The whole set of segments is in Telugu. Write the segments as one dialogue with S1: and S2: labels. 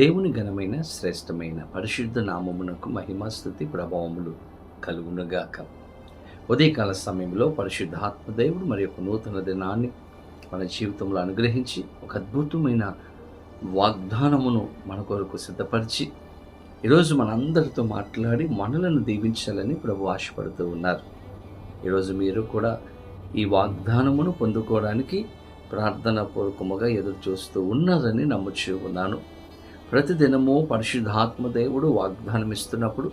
S1: దేవుని ఘనమైన శ్రేష్టమైన పరిశుద్ధ నామమునకు మహిమాస్తుతి ప్రభావములు కలుగునుగాక. ఉదయకాల సమయంలో పరిశుద్ధాత్మ దేవుడు మరి ఒక నూతన దినాన్ని మన జీవితంలో అనుగ్రహించి ఒక అద్భుతమైన వాగ్దానమును మన కొరకు సిద్ధపరిచి ఈరోజు మనందరితో మాట్లాడి మనలను దీవించాలని ప్రభు ఆశపడుతూ ఉన్నారు. ఈరోజు మీరు కూడా ఈ వాగ్దానమును పొందుకోవడానికి ప్రార్థనా పూర్వకముగా ఎదురు చూస్తూ ఉన్నారని నమ్ముచూ ఉన్నాను. ప్రతిదినము పరిశుద్ధాత్మ దేవుడు వాగ్దానం ఇస్తున్నప్పుడు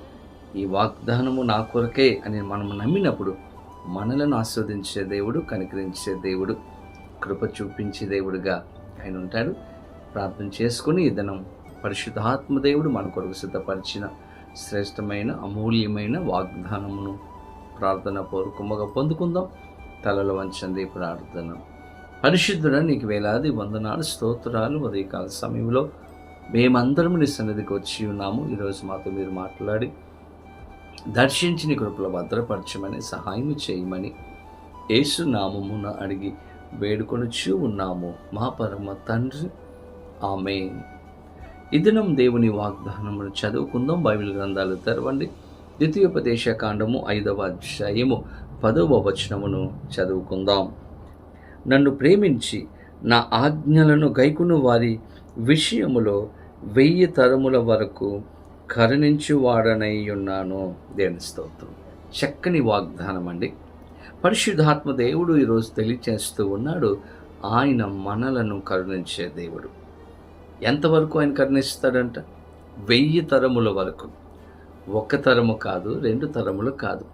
S1: ఈ వాగ్దానము నా కొరకే అని మనం నమ్మినప్పుడు మనలను ఆస్వాదించే దేవుడు, కనికరించే దేవుడు, కృప చూపించే దేవుడుగా ఆయన ఉంటాడు. ప్రార్థన చేసుకుని ఈ దినం పరిశుద్ధాత్మ దేవుడు మన కొరకు సిద్ధపరిచిన శ్రేష్టమైన అమూల్యమైన వాగ్దానమును ప్రార్థన పూర్వకముగా పొందుకుందాం. తలలో వంచండి ప్రార్థన. పరిశుద్ధుడా, నీకు వేలాది వందనాలు, స్తోత్రాలు. ఉదయకాల సమయంలో మేమందరం నీ సన్నిధికి వచ్చి ఉన్నాము. ఈరోజు మాతో మీరు మాట్లాడి దర్శించి నీ కృపలో భద్రపరచమని, సహాయం చేయమని యేసు నామమున అడిగి వేడుకొనుచూ ఉన్నాము మా పరమ తండ్రి, ఆమేన్. ఈ దినం దేవుని వాగ్దానమును చదువుకుందాం. బైబిల్ గ్రంథాలు తెరవండి. ద్వితీయోపదేశ కాండము 5వ అధ్యాయము 10వ వచనమును చదువుకుందాం. నన్ను ప్రేమించి నా ఆజ్ఞలను గైకొను వారి విషయములో 1000 తరముల వరకు కరుణించువాడనై ఉన్నాను. దేవుని స్తోత్రం. చక్కని వాగ్దానం అండి. పరిశుద్ధాత్మ దేవుడు ఈరోజు తెలియచేస్తూ ఉన్నాడు, ఆయన మనలను కరుణించే దేవుడు. ఎంతవరకు ఆయన కరుణిస్తాడంట? 1000 తరముల వరకు. 1 తరము కాదు, 2 తరములు కాదు,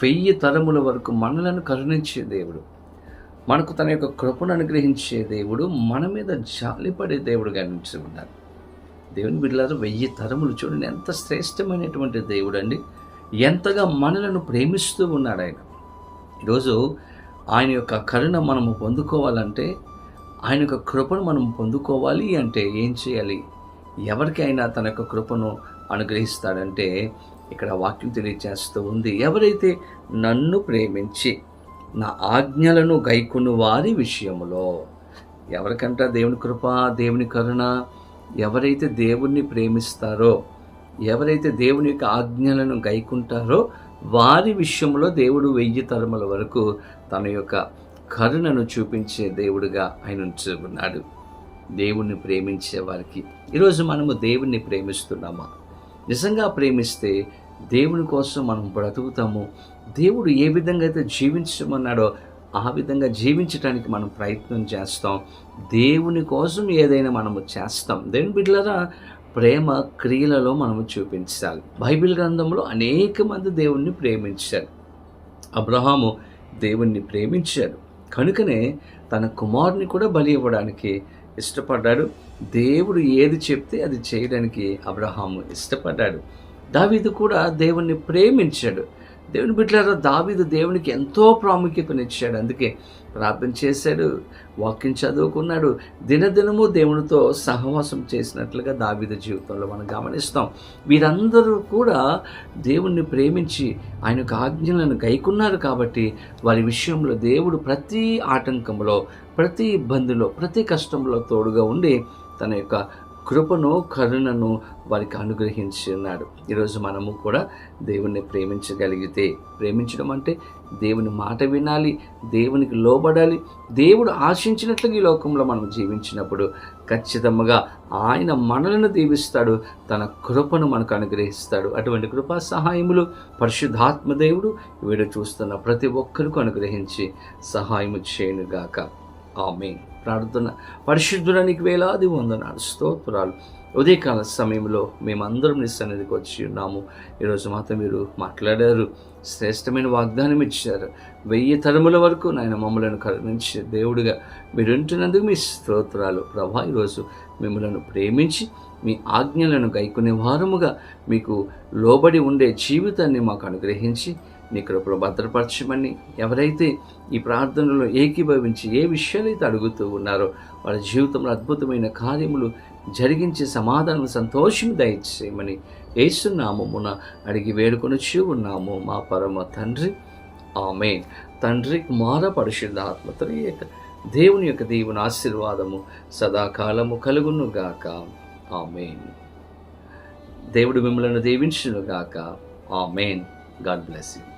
S1: 1000 తరముల వరకు మనలను కరుణించే దేవుడు, మనకు తన యొక్క కృపను అనుగ్రహించే దేవుడు, మన మీద జాలిపడే దేవుడుగా నుంచి ఉన్నారు. దేవుని బిడ్డలారా, 1000 తరములు చూడండి, ఎంత శ్రేష్టమైనటువంటి దేవుడు అండి. ఎంతగా మనలను ప్రేమిస్తూ ఉన్నాడు ఆయన. ఈరోజు ఆయన యొక్క కరుణ మనము పొందుకోవాలంటే, ఆయన యొక్క కృపను మనం పొందుకోవాలి అంటే ఏం చేయాలి? ఎవరికి అయినా తన యొక్క కృపను అనుగ్రహిస్తాడంటే ఇక్కడ వాక్యం తెలియజేస్తూ ఉంది, ఎవరైతే నన్ను ప్రేమించి నా ఆజ్ఞలను గైకొను వారి విషయములో. ఎవరికంట దేవుని కృప, దేవుని కరుణ? ఎవరైతే దేవుణ్ణి ప్రేమిస్తారో, ఎవరైతే దేవుని యొక్క ఆజ్ఞలను గైకుంటారో వారి విషయంలో దేవుడు 1000 తరముల వరకు తన యొక్క కరుణను చూపించే దేవుడుగా ఆయన ఉంచుకున్నాడు. దేవుణ్ణి ప్రేమించే వారికి ఈరోజు మనము దేవుణ్ణి ప్రేమిస్తున్నామా? నిజంగా ప్రేమిస్తే దేవుని కోసం మనం బ్రతుకుతాము. దేవుడు ఏ విధంగా అయితే జీవించమన్నాడో ఆ విధంగా జీవించడానికి మనం ప్రయత్నం చేస్తాం. దేవుని కోసం ఏదైనా మనము చేస్తాం. దేవుని బిడ్డలారా, ప్రేమ క్రియలలో మనము చూపించాలి. బైబిల్ గ్రంథంలో అనేక మంది దేవుణ్ణి ప్రేమించారు. అబ్రహాము దేవుణ్ణి ప్రేమించాడు, కనుకనే తన కుమారుని కూడా బలి ఇవ్వడానికి ఇష్టపడ్డాడు. దేవుడు ఏది చెప్తే అది చేయడానికి అబ్రహాము ఇష్టపడ్డాడు. దావీదు కూడా దేవుణ్ణి ప్రేమించాడు. దేవుని బిడ్డలారా, దావీదు దేవునికి ఎంతో ప్రాముఖ్యతనిచ్చాడు. అందుకే ప్రార్థన చేశాడు, వాక్యం చదువుకున్నాడు, దినదినము దేవునితో సహవాసం చేసినట్లుగా దావీదు జీవితంలో మనం గమనిస్తాం. వీరందరూ కూడా దేవుణ్ణి ప్రేమించి ఆయన యొక్క ఆజ్ఞలను గైకున్నారు కాబట్టి వారి విషయంలో దేవుడు ప్రతి ఆటంకంలో, ప్రతి ఇబ్బందిలో, ప్రతి కష్టంలో తోడుగా ఉండి తన యొక్క కృపను, కరుణను వారికి అనుగ్రహించి ఉన్నాడు. ఈరోజు మనము కూడా దేవుణ్ణి ప్రేమించగలిగితే, ప్రేమించడం అంటే దేవుని మాట వినాలి, దేవునికి లోబడాలి. దేవుడు ఆశించినట్లుగా ఈ లోకంలో మనం జీవించినప్పుడు ఖచ్చితంగా ఆయన మనలను దీవిస్తాడు, తన కృపను మనకు అనుగ్రహిస్తాడు. అటువంటి కృపా సహాయములు పరిశుద్ధాత్మ దేవుడు వీడు చూస్తున్న ప్రతి ఒక్కరికి అనుగ్రహించి సహాయము చేయనుగాక. ఆమేన్. ప్రార్థన. పరిశుద్ధుడానికి వేలాది వందనాలు, స్తోత్రాలు. ఉదయకాల సమయంలో మేమందరం నీ సన్నిధికి వచ్చి ఉన్నాము. ఈరోజు మాతో మీరు మాట్లాడారు, శ్రేష్టమైన వాగ్దానం ఇచ్చారు. 1000 తరముల వరకు నాయన మమ్మలను కరుణించే దేవుడిగా మీరు ఉంటున్నందుకు మీ స్తోత్రాలు ప్రభా. ఈరోజు మిమ్మలను ప్రేమించి మీ ఆజ్ఞలను గైకొనే వారముగా మీకు లోబడి ఉండే జీవితాన్ని మాకు అనుగ్రహించి నీ కృపలో భద్రపరచమని, ఎవరైతే ఈ ప్రార్థనలో ఏకీభవించి ఏ విషయాలైతే అడుగుతూ ఉన్నారో వాళ్ళ జీవితంలో అద్భుతమైన కార్యములు జరిగించే సమాధానం, సంతోషం దయచేయమని యేసు నామమున అడిగి వేడుకొనుచూ ఉన్నాము మా పరమ తండ్రి, ఆమేన్. తండ్రి, కుమార, పరిశుద్ధాత్మ త్రియేక దేవుని యొక్క దీవుని ఆశీర్వాదము సదాకాలము కలుగునుగాక. ఆమేన్. దేవుడు మిమ్మల్ని దీవించును గాక. ఆమేన్. God bless you.